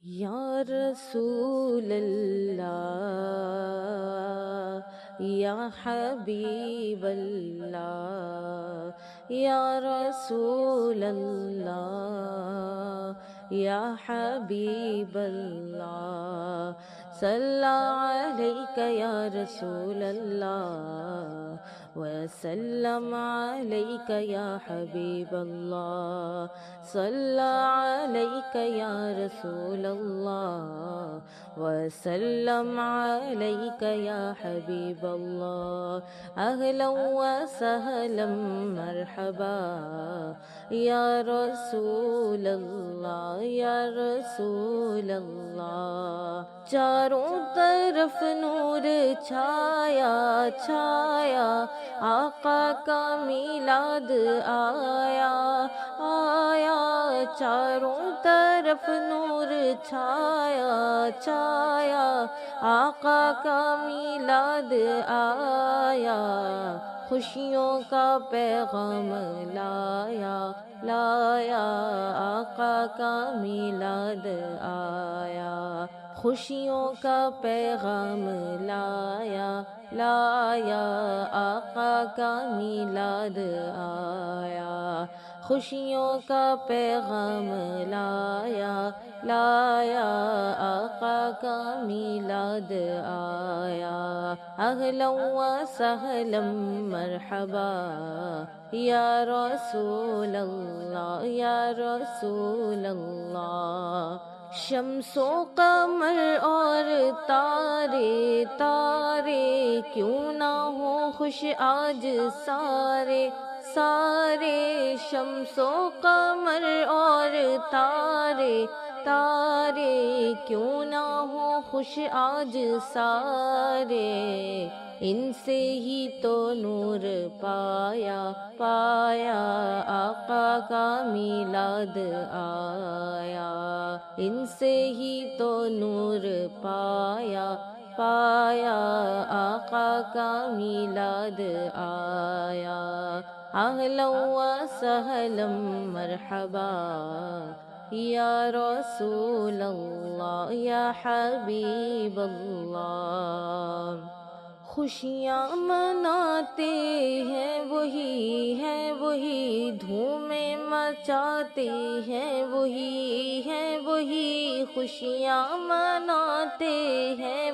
یا رسول اللہ، یا حبیب اللہ، یا رسول اللہ، یا حبیب اللہ، صلی علیک یا رسول اللہ وسلم علیک یا حبیب اللہ، صلی علیک یا رسول اللہ وسلم علیک یا حبیب اللہ، اہلا وسہلا مرحبا یا رسول اللہ، یا رسول اللہ، چاروں طرف نور چھایا چھایا، آقا کا میلاد آیا آیا، چاروں طرف نور چھایا چھایا، آقا کا میلاد آیا، خوشیوں کا پیغام لایا لایا، آقا کا میلاد آیا، خوشیوں کا پیغام لایا لایا، آقا کا میلاد آیا، خوشیوں کا پیغام لایا لایا، آقا کا میلاد آیا، اہلا وسہلا مرحبا یا رسول اللہ، یا رسول اللہ، شمس و قمر اور تارے تارے کیوں نہ ہو خوش آج سارے سارے، شمس و قمر اور تارے تارے کیوں نہ ہو خوش آج سارے، ان سے ہی تو نور پایا پایا، آقا کا میلاد آیا، ان سے ہی تو نور پایا پایا، آقا کا میلاد آیا، اہلا وسہلا مرحبا یا رسول اللہ، یا حبیب اللہ، خوشیاں مناتے ہیں وہی دھومیں مچاتے ہیں وہی خوشیاں مناتے ہیں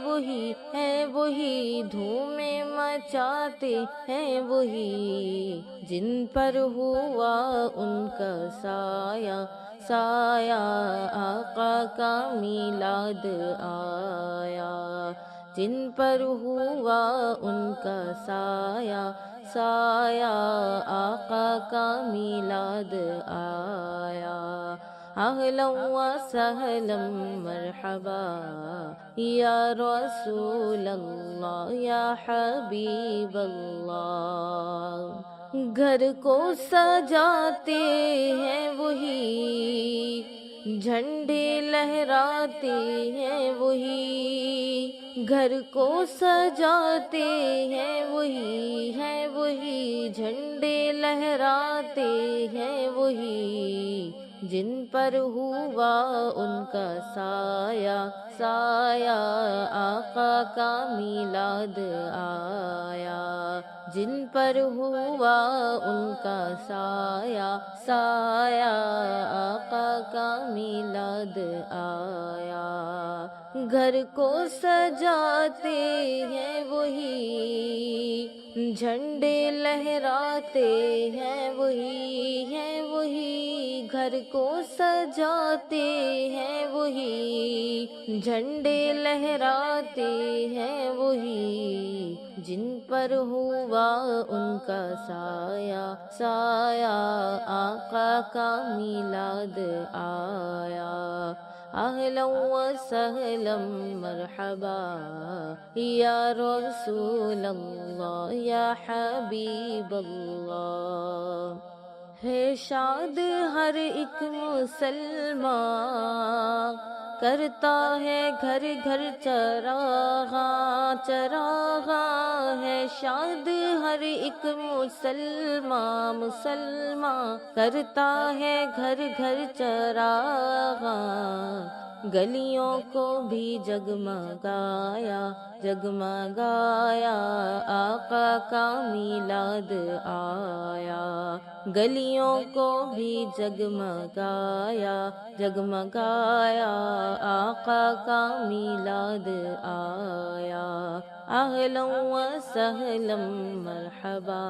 وہی دھومیں مچاتے ہیں وہی، جن پر ہوا ان کا سایہ سایہ، آقا کا میلاد آیا، جن پر ہوا ان کا سایہ سایہ، آقا کا میلاد آیا، اہلا وسہلا مرحبا یا رسول اللہ، یا حبیب اللہ، گھر کو سجاتے ہیں وہی، جھنڈے لہراتے ہیں وہی، گھر کو سجاتے ہیں وہی، جھنڈے لہراتے ہیں وہی، جن پر ہوا ان کا سایہ سایہ، آقا کا میلاد آیا، جن پر ہوا ان کا سایہ سایہ، آقا کا میلاد آیا، گھر کو سجاتے ہیں وہی، جھنڈے لہراتے ہیں وہی، گھر کو سجاتے ہیں وہی، جھنڈے لہراتے ہیں وہی، جن پر ہوا ان کا سایہ سایہ، آقا کا میلاد آیا، اہلا وسہلا مرحبا یا رسول اللہ، یا حبیب اللہ، ہے شاد ہر ایک مسلمان، کرتا ہے گھر گھر چراغاں چراغاں، ہے شاد ہر ایک مسلمان کرتا ہے گھر گھر چراغاں، گلیوں کو بھی جگمگایا جگمگایا، آقا کا میلاد آیا، گلیوں کو بھی جگمگایا جگمگایا، آقا کا میلاد آیا، اہلا و سہلا مرحبا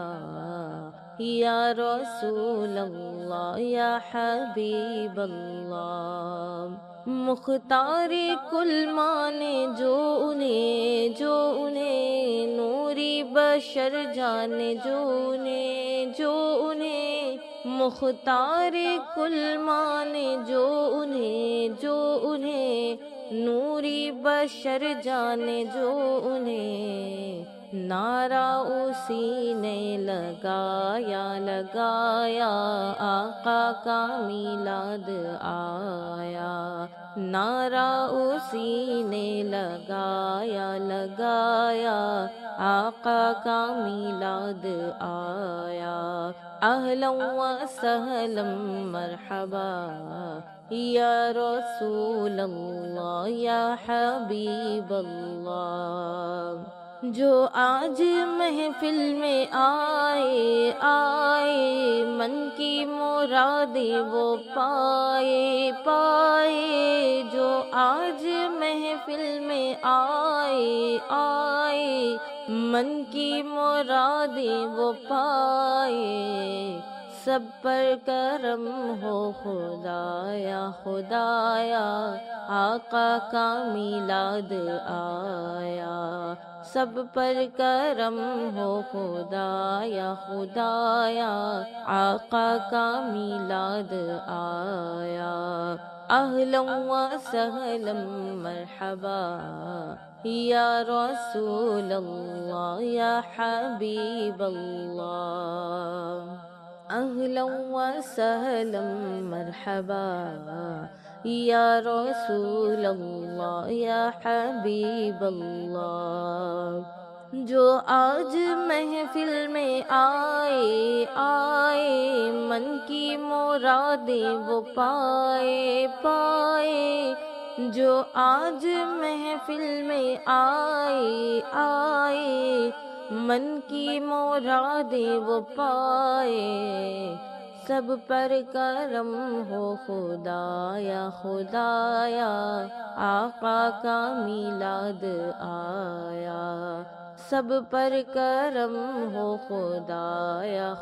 یا رسول اللہ یا حبیب اللہ، مختار کل مانے جو انہیں نوری بشر جانے جو انہیں مختار کل مانے جو انہیں نوری بشر جانے جو انہیں، نعرہ اسی نے لگایا آقا کا میلاد آیا، نعرہ اسی نے لگایا آقا کا میلاد آیا، اہلا و سہلا مرحبا یا رسول اللہ یا حبیب اللہ، جو آج محفل میں آئے من کی مرادیں وہ پائے، جو آج محفل میں آئے من کی مرادیں وہ پائے، سب پر کرم ہو خدایا آقا کا میلاد آیا، سب پر کرم ہو خدایا آقا کا میلاد آیا، اہلا و سہلا مرحبا یا رسول اللہ یا حبیب اللہ، اہلا و سہلا مرحبا یا رسول اللہ یا حبیب اللہ، جو آج محفل میں آئے من کی مرادیں وہ پائے، جو آج محفل میں آئے من کی مرادیں وہ پائے، سب پر کرم ہو خدایا آقا کا میلاد آیا، سب پر کرم ہو خدایا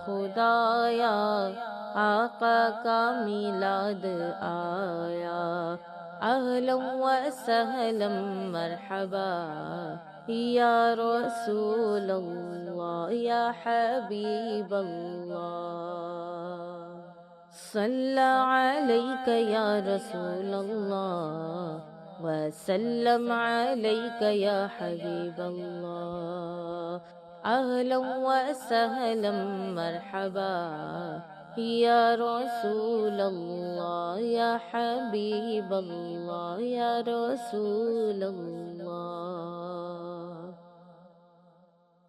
آقا کا میلاد آیا، اہلا و سہلا مرحبا یا رسول اللہ یا حبیب اللہ، صلی علیک یا رسول اللہ وسلم علیک یا حبیب اللہ، اہلا و سہلا مرحبا یا رسول اللہ یا حبیب اللہ یا رسول اللہ۔